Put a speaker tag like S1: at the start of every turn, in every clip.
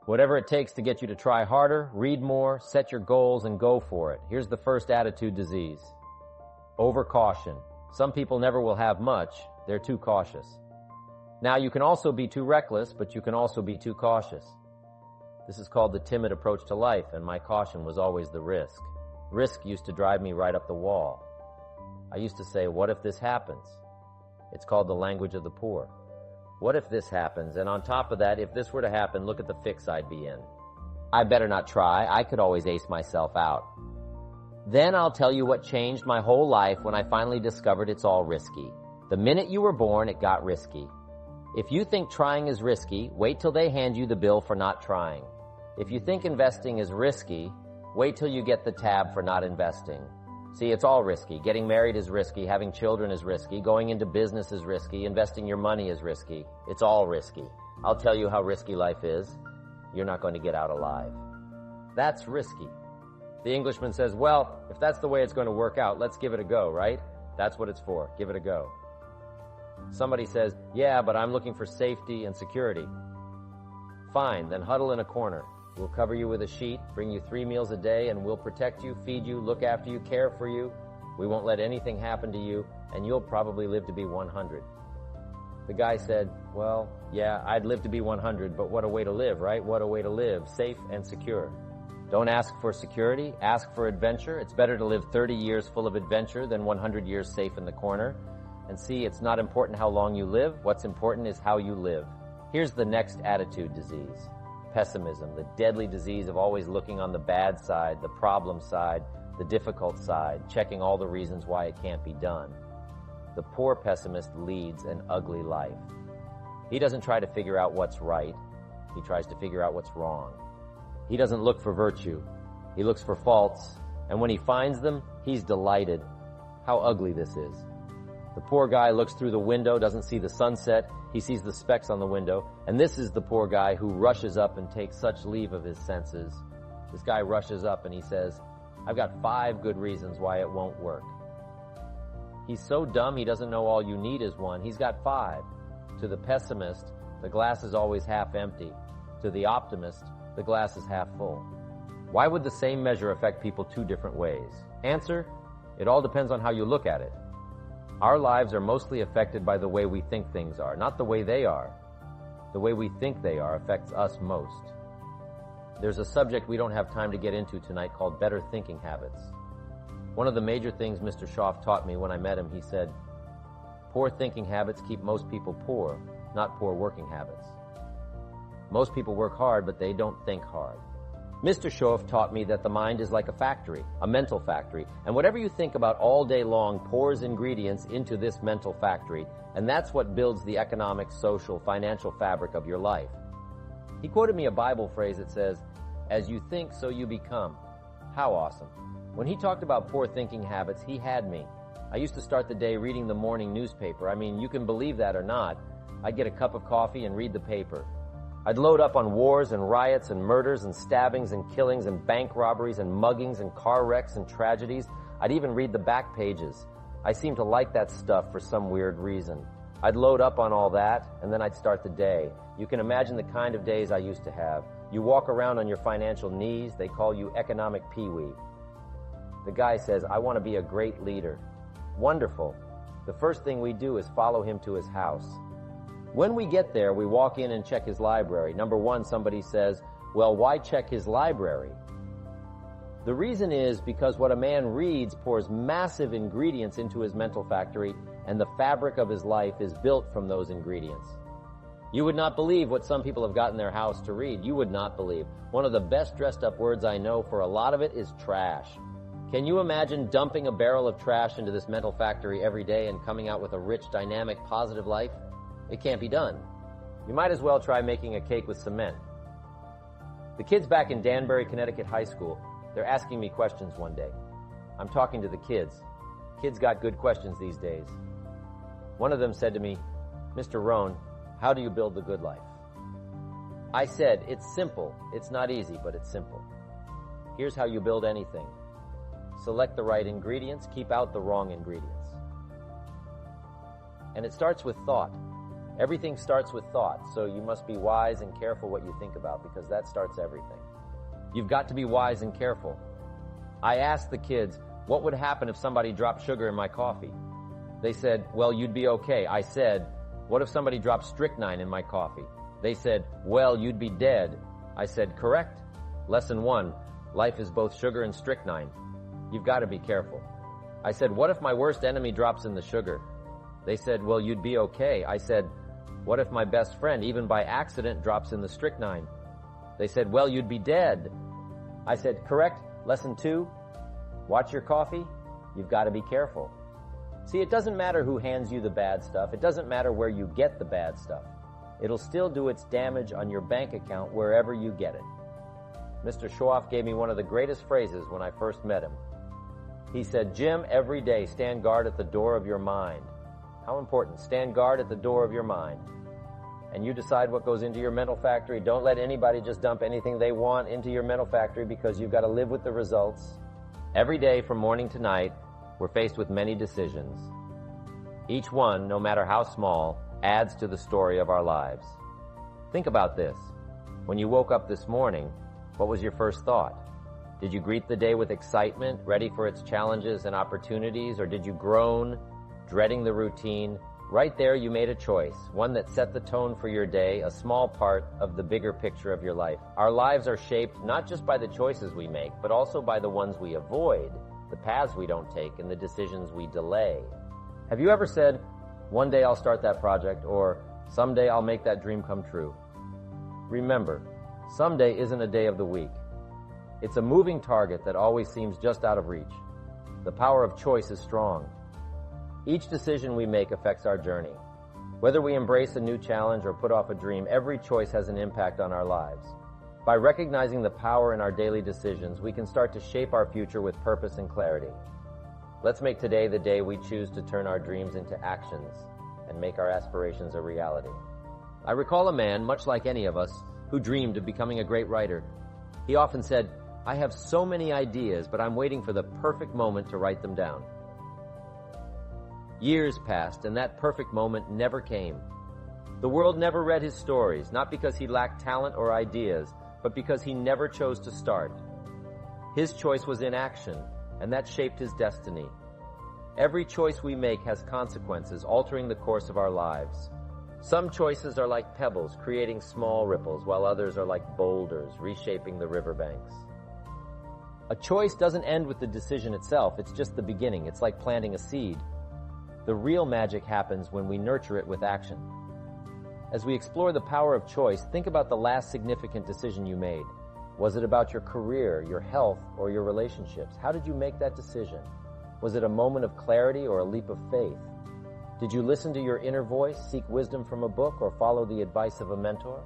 S1: Whatever it takes to get you to try harder, read more, set your goals, and go for it. Here's the first attitude disease. Overcaution. Some people never will have much. They're too cautious. Now, you can also be too reckless, but you can also be too cautious. This is called the timid approach to life, and my caution was always the risk. Risk used to drive me right up the wall. I used to say, what if this happens? It's called the language of the poor. What if this happens? And on top of that, if this were to happen, look at the fix I'd be in. I better not try. I could always ace myself out. Then I'll tell you what changed my whole life when I finally discovered it's all risky. The minute you were born, it got risky. If you think trying is risky, wait till they hand you the bill for not trying. If you think investing is risky, wait till you get the tab for not investing. See, it's all risky. Getting married is risky. Having children is risky. Going into business is risky. Investing your money is risky. It's all risky. I'll tell you how risky life is. You're not going to get out alive. That's risky. The Englishman says, well, if that's the way it's going to work out, let's give it a go, right? That's what it's for. Give it a go. Somebody says, yeah, but I'm looking for safety and security. Fine, then huddle in a corner. We'll cover you with a sheet, bring you 3 meals a day, and we'll protect you, feed you, look after you, care for you. We won't let anything happen to you, and you'll probably live to be 100. The guy said, well, yeah, I'd live to be 100, but what a way to live, right? What a way to live, safe and secure. Don't ask for security, ask for adventure. It's better to live 30 years full of adventure than 100 years safe in the corner. And see, it's not important how long you live. What's important is how you live. Here's the next attitude disease. Pessimism, the deadly disease of always looking on the bad side, the problem side, the difficult side, checking all the reasons why it can't be done. The poor pessimist leads an ugly life. He doesn't try to figure out what's right. He tries to figure out what's wrong. He doesn't look for virtue. He looks for faults. And when he finds them, he's delighted. How ugly this is. The poor guy looks through the window, doesn't see the sunset. He sees the specks on the window. And this is the poor guy who rushes up and takes such leave of his senses. This guy rushes up and he says, I've got 5 good reasons why it won't work. He's so dumb he doesn't know all you need is one. He's got 5. To the pessimist, the glass is always half empty. To the optimist, the glass is half full. Why would the same measure affect people 2 different ways? Answer, it all depends on how you look at it. Our lives are mostly affected by the way we think things are, not the way they are. The way we think they are affects us most. There's a subject we don't have time to get into tonight called better thinking habits. One of the major things Mr. Schaaf taught me when I met him, he said, poor thinking habits keep most people poor, not poor working habits. Most people work hard, but they don't think hard. Mr. Schaaf taught me that the mind is like a factory, a mental factory, and whatever you think about all day long pours ingredients into this mental factory, and that's what builds the economic, social, financial fabric of your life. He quoted me a Bible phrase that says, as you think, so you become. How awesome. When he talked about poor thinking habits, he had me. I used to start the day reading the morning newspaper. I mean, you can believe that or not. I'd get a cup of coffee and read the paper. I'd load up on wars and riots and murders and stabbings and killings and bank robberies and muggings and car wrecks and tragedies. I'd even read the back pages. I seemed to like that stuff for some weird reason. I'd load up on all that, and then I'd start the day. You can imagine the kind of days I used to have. You walk around on your financial knees. They call you economic peewee. The guy says, I want to be a great leader. Wonderful. The first thing we do is follow him to his house. When we get there, we walk in and check his library. Number 1, somebody says, well, why check his library? The reason is because what a man reads pours massive ingredients into his mental factory, and the fabric of his life is built from those ingredients. You would not believe what some people have got in their house to read. You would not believe. One of the best dressed up words I know for a lot of it is trash. Can you imagine dumping a barrel of trash into this mental factory every day and coming out with a rich, dynamic, positive life? It can't be done. You might as well try making a cake with cement. The kids back in Danbury, Connecticut High School, they're asking me questions one day. I'm talking to the kids. Kids got good questions these days. One of them said to me, Mr. Rohn, how do you build the good life? I said, it's simple. It's not easy, but it's simple. Here's how you build anything. Select the right ingredients, keep out the wrong ingredients. And it starts with thought. Everything starts with thoughts, so you must be wise and careful what you think about, because that starts everything. You've got to be wise and careful. I asked the kids, what would happen if somebody dropped sugar in my coffee? They said, well, you'd be okay. I said, what if somebody dropped strychnine in my coffee? They said, well, you'd be dead. I said, correct. Lesson 1, life is both sugar and strychnine. You've got to be careful. I said, what if my worst enemy drops in the sugar? They said, well, you'd be okay. I said, what if my best friend, even by accident, drops in the strychnine? They said, well, you'd be dead. I said, correct. Lesson 2, watch your coffee. You've got to be careful. See, it doesn't matter who hands you the bad stuff. It doesn't matter where you get the bad stuff. It'll still do its damage on your bank account wherever you get it. Mr. Schwab gave me one of the greatest phrases when I first met him. He said, Jim, every day stand guard at the door of your mind. How important? Stand guard at the door of your mind. And you decide what goes into your mental factory. Don't let anybody just dump anything they want into your mental factory, because you've got to live with the results. Every day from morning to night, we're faced with many decisions. Each one, no matter how small, adds to the story of our lives. Think about this. When you woke up this morning, what was your first thought? Did you greet the day with excitement, ready for its challenges and opportunities, or did you groan, dreading the routine? Right there, you made a choice, one that set the tone for your day, a small part of the bigger picture of your life. Our lives are shaped not just by the choices we make, but also by the ones we avoid, the paths we don't take, and the decisions we delay. Have you ever said, one day I'll start that project, or someday I'll make that dream come true? Remember, someday isn't a day of the week. It's a moving target that always seems just out of reach. The power of choice is strong. Each decision we make affects our journey. Whether we embrace a new challenge or put off a dream, every choice has an impact on our lives. By recognizing the power in our daily decisions, we can start to shape our future with purpose and clarity. Let's make today the day we choose to turn our dreams into actions and make our aspirations a reality. I recall a man, much like any of us, who dreamed of becoming a great writer. He often said, I have so many ideas, but I'm waiting for the perfect moment to write them down. Years passed, and that perfect moment never came. The world never read his stories, not because he lacked talent or ideas, but because he never chose to start. His choice was inaction, and that shaped his destiny. Every choice we make has consequences, altering the course of our lives. Some choices are like pebbles, creating small ripples, while others are like boulders, reshaping the riverbanks. A choice doesn't end with the decision itself, it's just the beginning. It's like planting a seed. The real magic happens when we nurture it with action. As we explore the power of choice, think about the last significant decision you made. Was it about your career, your health, or your relationships? How did you make that decision? Was it a moment of clarity or a leap of faith? Did you listen to your inner voice, seek wisdom from a book, or follow the advice of a mentor?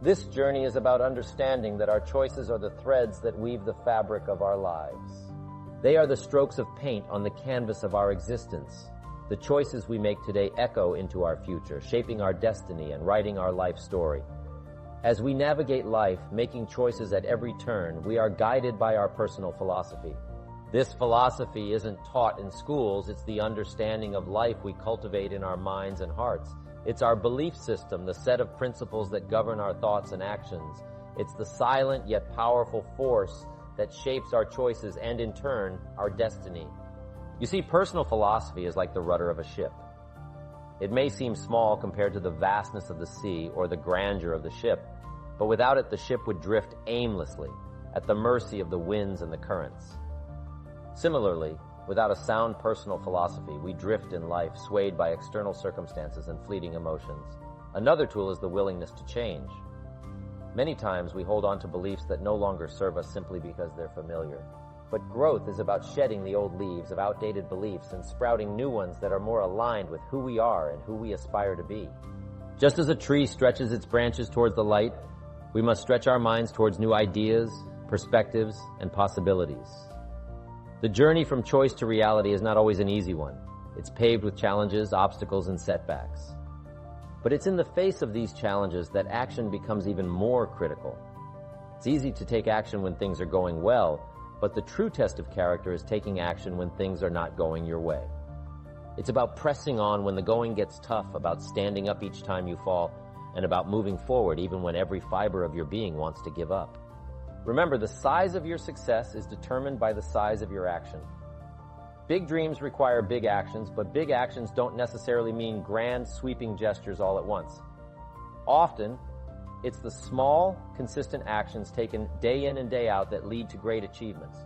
S1: This journey is about understanding that our choices are the threads that weave the fabric of our lives. They are the strokes of paint on the canvas of our existence. The choices we make today echo into our future, shaping our destiny and writing our life story. As we navigate life, making choices at every turn, we are guided by our personal philosophy. This philosophy isn't taught in schools, it's the understanding of life we cultivate in our minds and hearts. It's our belief system, the set of principles that govern our thoughts and actions. It's the silent yet powerful force that shapes our choices and, in turn, our destiny. You see, personal philosophy is like the rudder of a ship. It may seem small compared to the vastness of the sea or the grandeur of the ship, but without it, the ship would drift aimlessly, at the mercy of the winds and the currents. Similarly, without a sound personal philosophy, we drift in life, swayed by external circumstances and fleeting emotions. Another tool is the willingness to change. Many times we hold on to beliefs that no longer serve us simply because they're familiar. But growth is about shedding the old leaves of outdated beliefs and sprouting new ones that are more aligned with who we are and who we aspire to be. Just as a tree stretches its branches towards the light, we must stretch our minds towards new ideas, perspectives, and possibilities. The journey from choice to reality is not always an easy one. It's paved with challenges, obstacles, and setbacks. But it's in the face of these challenges that action becomes even more critical. It's easy to take action when things are going well, but the true test of character is taking action when things are not going your way. It's about pressing on when the going gets tough, about standing up each time you fall, and about moving forward even when every fiber of your being wants to give up. Remember, the size of your success is determined by the size of your action. Big dreams require big actions, but big actions don't necessarily mean grand, sweeping gestures all at once. Often, it's the small, consistent actions taken day in and day out that lead to great achievements.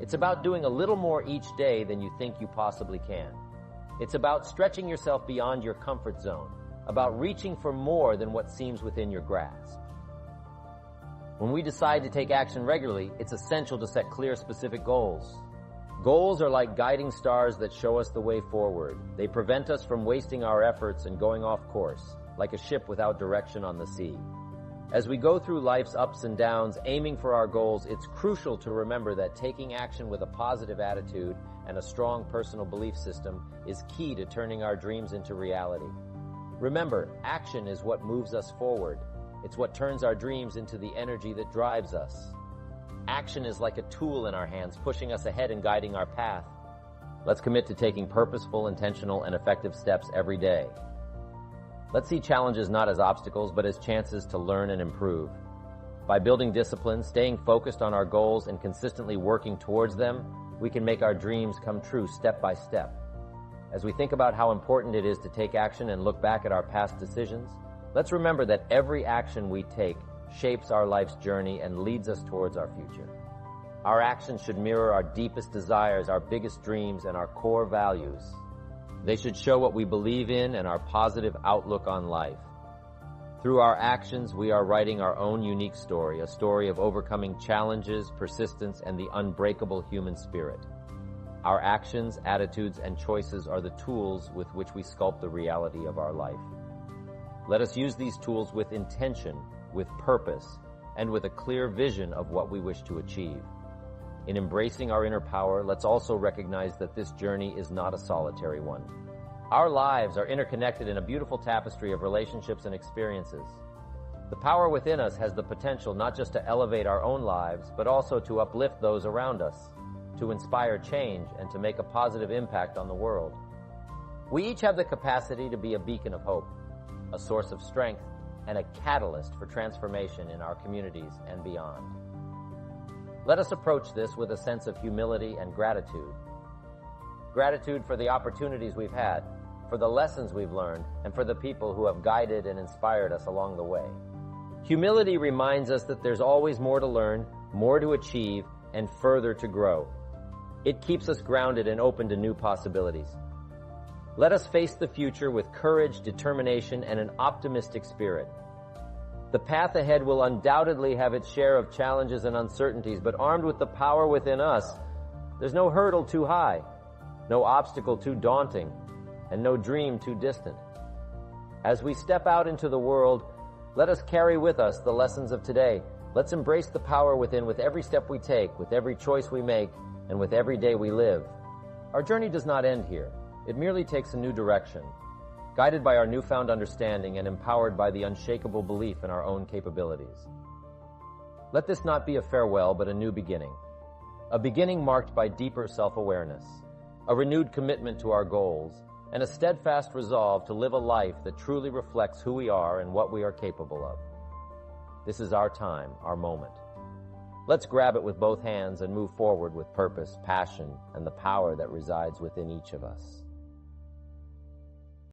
S1: It's about doing a little more each day than you think you possibly can. It's about stretching yourself beyond your comfort zone, about reaching for more than what seems within your grasp. When we decide to take action regularly, it's essential to set clear, specific goals. Goals are like guiding stars that show us the way forward. They prevent us from wasting our efforts and going off course, like a ship without direction on the sea. As we go through life's ups and downs, aiming for our goals, it's crucial to remember that taking action with a positive attitude and a strong personal belief system is key to turning our dreams into reality. Remember, action is what moves us forward. It's what turns our dreams into the energy that drives us. Action is like a tool in our hands, pushing us ahead and guiding our path. Let's commit to taking purposeful, intentional, and effective steps every day. Let's see challenges not as obstacles, but as chances to learn and improve. By building discipline, staying focused on our goals, and consistently working towards them, we can make our dreams come true step by step. As we think about how important it is to take action and look back at our past decisions, let's remember that every action we take shapes our life's journey and leads us towards our future. Our actions should mirror our deepest desires, our biggest dreams, and our core values. They should show what we believe in and our positive outlook on life. Through our actions, we are writing our own unique story, a story of overcoming challenges, persistence, and the unbreakable human spirit. Our actions, attitudes, and choices are the tools with which we sculpt the reality of our life. Let us use these tools with intention, with purpose, and with a clear vision of what we wish to achieve. In embracing our inner power, let's also recognize that this journey is not a solitary one. Our lives are interconnected in a beautiful tapestry of relationships and experiences. The power within us has the potential not just to elevate our own lives, but also to uplift those around us, to inspire change, and to make a positive impact on the world. We each have the capacity to be a beacon of hope, a source of strength, and a catalyst for transformation in our communities and beyond. Let us approach this with a sense of humility and gratitude. Gratitude for the opportunities we've had, for the lessons we've learned, and for the people who have guided and inspired us along the way. Humility reminds us that there's always more to learn, more to achieve, and further to grow. It keeps us grounded and open to new possibilities. Let us face the future with courage, determination, and an optimistic spirit. The path ahead will undoubtedly have its share of challenges and uncertainties, but armed with the power within us, there's no hurdle too high, no obstacle too daunting, and no dream too distant. As we step out into the world, let us carry with us the lessons of today. Let's embrace the power within with every step we take, with every choice we make, and with every day we live. Our journey does not end here. It merely takes a new direction, guided by our newfound understanding and empowered by the unshakable belief in our own capabilities. Let this not be a farewell, but a new beginning. A beginning marked by deeper self-awareness, a renewed commitment to our goals, and a steadfast resolve to live a life that truly reflects who we are and what we are capable of. This is our time, our moment. Let's grab it with both hands and move forward with purpose, passion, and the power that resides within each of us.